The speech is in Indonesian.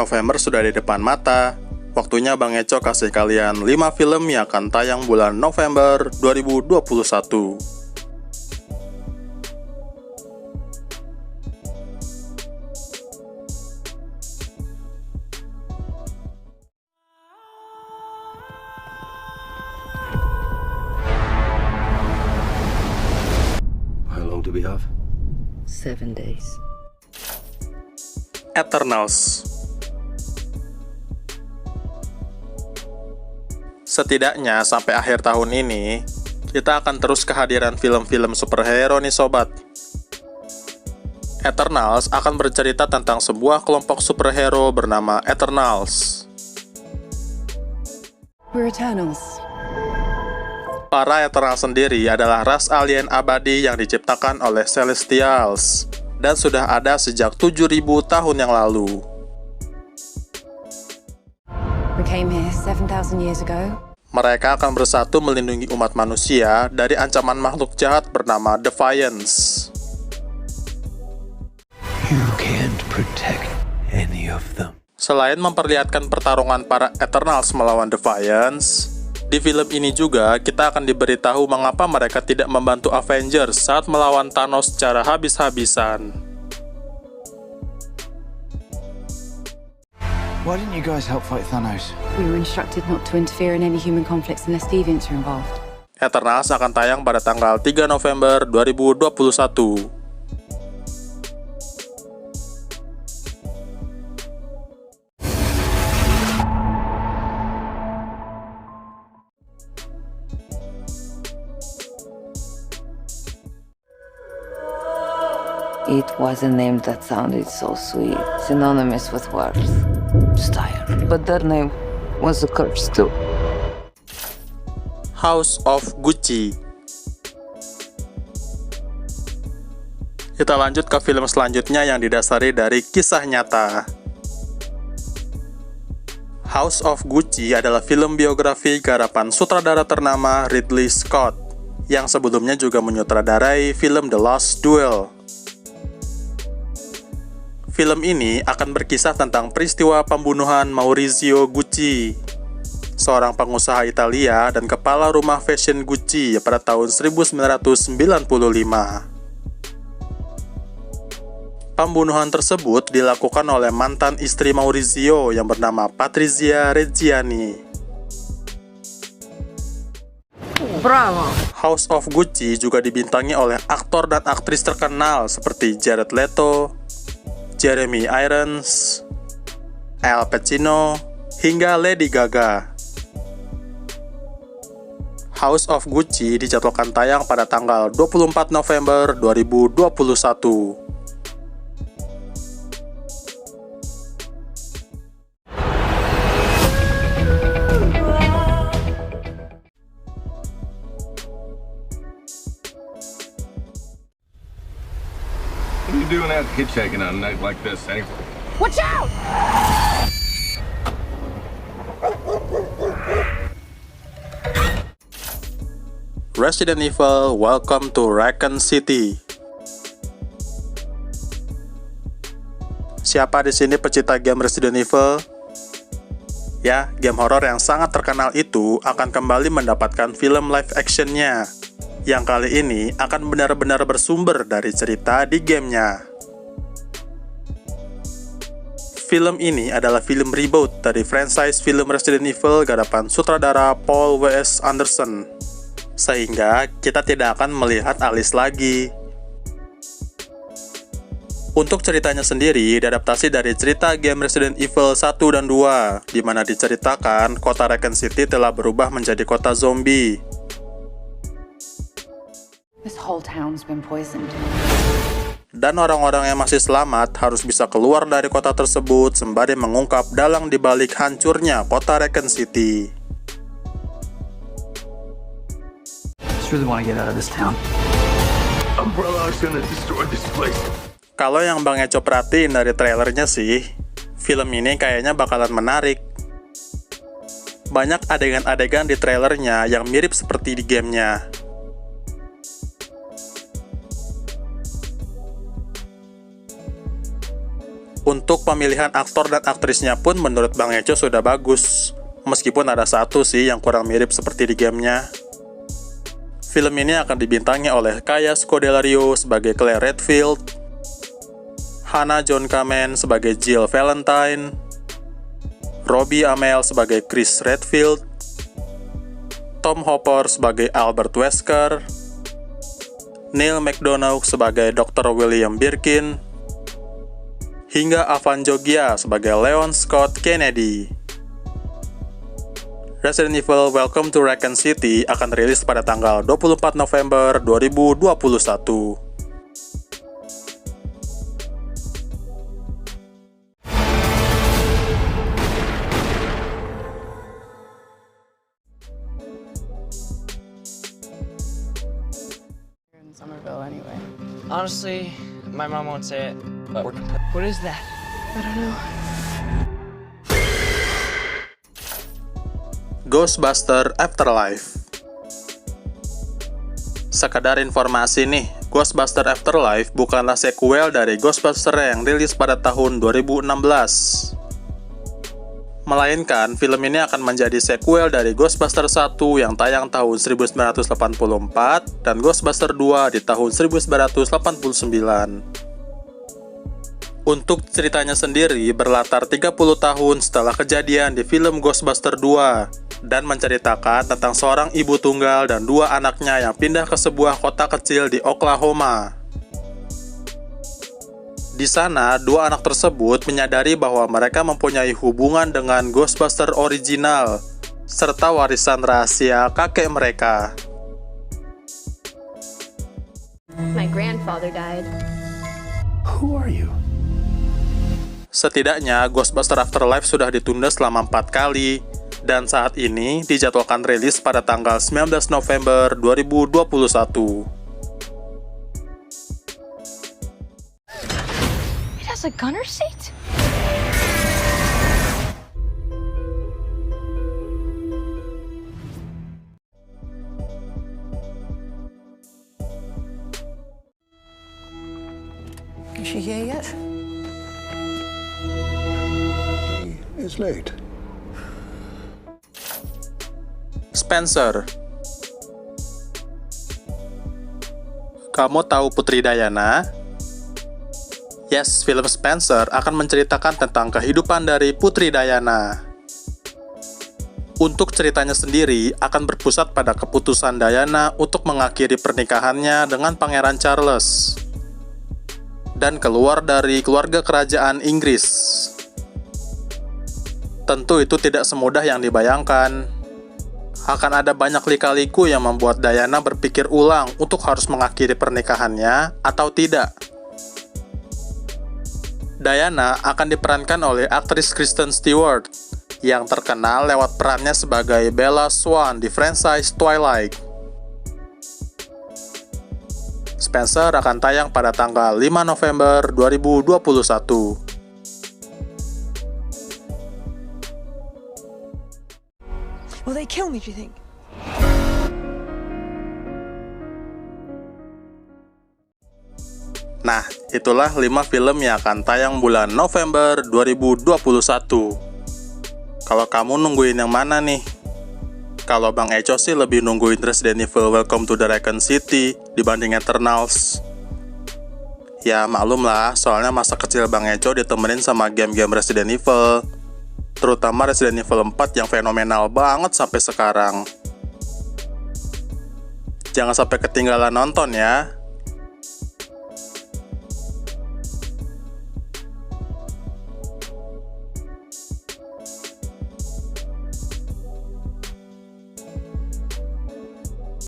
November sudah di depan mata. Waktunya Bang Eco kasih kalian 5 film yang akan tayang bulan November 2021. How long do we have? 7 days. Eternals. Setidaknya sampai akhir tahun ini, kita akan terus kehadiran film-film superhero nih sobat. Eternals akan bercerita tentang sebuah kelompok superhero bernama Eternals. We're Eternals. Para Eternals sendiri adalah ras alien abadi yang diciptakan oleh Celestials dan sudah ada sejak 7.000 tahun yang lalu. We came here 7,000 years ago. Mereka akan bersatu melindungi umat manusia dari ancaman makhluk jahat bernama Defiance. You can't protect any of them. Selain memperlihatkan pertarungan para Eternals melawan Defiance, di film ini juga kita akan diberitahu mengapa mereka tidak membantu Avengers saat melawan Thanos secara habis-habisan. Why didn't you guys help fight Thanos? We were instructed not to interfere in any human conflicts unless deviants are involved. Eternals akan tayang pada tanggal 3 November 2021. It was a name that sounded so sweet, synonymous with worth, style. But that name was a curse too. House of Gucci. Kita lanjut ke film selanjutnya yang didasari dari kisah nyata. House of Gucci adalah film biografi garapan sutradara ternama Ridley Scott, yang sebelumnya juga menyutradarai film The Last Duel. Film ini akan berkisah tentang peristiwa pembunuhan Maurizio Gucci, seorang pengusaha Italia dan kepala rumah fashion Gucci pada tahun 1995. Pembunuhan tersebut dilakukan oleh mantan istri Maurizio yang bernama Patrizia Reggiani. Bravo! House of Gucci juga dibintangi oleh aktor dan aktris terkenal seperti Jared Leto, Jeremy Irons, Al Pacino, hingga Lady Gaga. House of Gucci dijadwalkan tayang pada tanggal 24 November 2021. What are you doing out hitchhiking on a night like this, anyway? Watch out! Resident Evil Welcome to Raccoon City. Siapa di sini pecinta game Resident Evil? Ya, game horor yang sangat terkenal itu akan kembali mendapatkan film live action-nya, yang kali ini akan benar-benar bersumber dari cerita di gamenya. Film ini adalah film reboot dari franchise film Resident Evil garapan sutradara Paul W.S. Anderson, sehingga kita tidak akan melihat Alice lagi. Untuk ceritanya sendiri diadaptasi dari cerita game Resident Evil 1 dan 2, di mana diceritakan kota Raccoon City telah berubah menjadi kota zombie. This whole town's been poisoned. Dan orang-orang yang masih selamat harus bisa keluar dari kota tersebut sembari mengungkap dalang di balik hancurnya kota Raccoon City. Just really want to get out of this town. Umbrella is gonna destroy this place. Kalau yang Bang Eco perhatiin dari trailernya sih, film ini kayaknya bakalan menarik. Banyak adegan-adegan di trailernya yang mirip seperti di gamenya. Untuk pemilihan aktor dan aktrisnya pun menurut Bang Eco sudah bagus. Meskipun ada satu sih yang kurang mirip seperti di gamenya. Film ini akan dibintangi oleh Kaya Scodelario sebagai Claire Redfield, Hannah John Kamen sebagai Jill Valentine, Robbie Amell sebagai Chris Redfield, Tom Hopper sebagai Albert Wesker, Neil McDonough sebagai Dr. William Birkin, hingga Avan Jogia sebagai Leon Scott Kennedy. Resident Evil Welcome to Raccoon City akan rilis pada tanggal 24 November 2021. In Somerville anyway. Honestly, my mom won't say it, but what is that? I don't know. Ghostbusters Afterlife. Sekadar informasi nih, Ghostbusters Afterlife bukanlah sequel dari Ghostbusters yang rilis pada tahun 2016. Melainkan, film ini akan menjadi sequel dari Ghostbusters 1 yang tayang tahun 1984 dan Ghostbusters 2 di tahun 1989. Untuk ceritanya sendiri berlatar 30 tahun setelah kejadian di film Ghostbusters 2 dan menceritakan tentang seorang ibu tunggal dan dua anaknya yang pindah ke sebuah kota kecil di Oklahoma. Di sana, dua anak tersebut menyadari bahwa mereka mempunyai hubungan dengan Ghostbusters original serta warisan rahasia kakek mereka. My grandfather died. Who are you? Setidaknya, Ghostbusters Afterlife sudah ditunda selama 4 kali, dan saat ini dijadwalkan rilis pada tanggal 19 November 2021. It has a gunner seat? Is she here yet? It's late. Spencer. Kamu tahu Putri Diana? Yes, film Spencer akan menceritakan tentang kehidupan dari Putri Diana. Untuk ceritanya sendiri akan berpusat pada keputusan Diana untuk mengakhiri pernikahannya dengan Pangeran Charles dan keluar dari keluarga kerajaan Inggris. Tentu itu tidak semudah yang dibayangkan. Akan ada banyak lika-liku yang membuat Diana berpikir ulang untuk harus mengakhiri pernikahannya atau tidak. Diana akan diperankan oleh aktris Kristen Stewart yang terkenal lewat perannya sebagai Bella Swan di franchise Twilight. Spencer akan tayang pada tanggal 5 November 2021. Will they kill me, do you think? Nah, itulah 5 film yang akan tayang bulan November 2021. Kalau kamu nungguin yang mana nih? Kalau Bang Eco sih lebih nungguin Resident Evil Welcome to the Raccoon City dibanding Eternals. Ya maklum lah, soalnya masa kecil Bang Eco ditemenin sama game-game Resident Evil, terutama Resident Evil 4 yang fenomenal banget sampai sekarang. Jangan sampai ketinggalan nonton ya.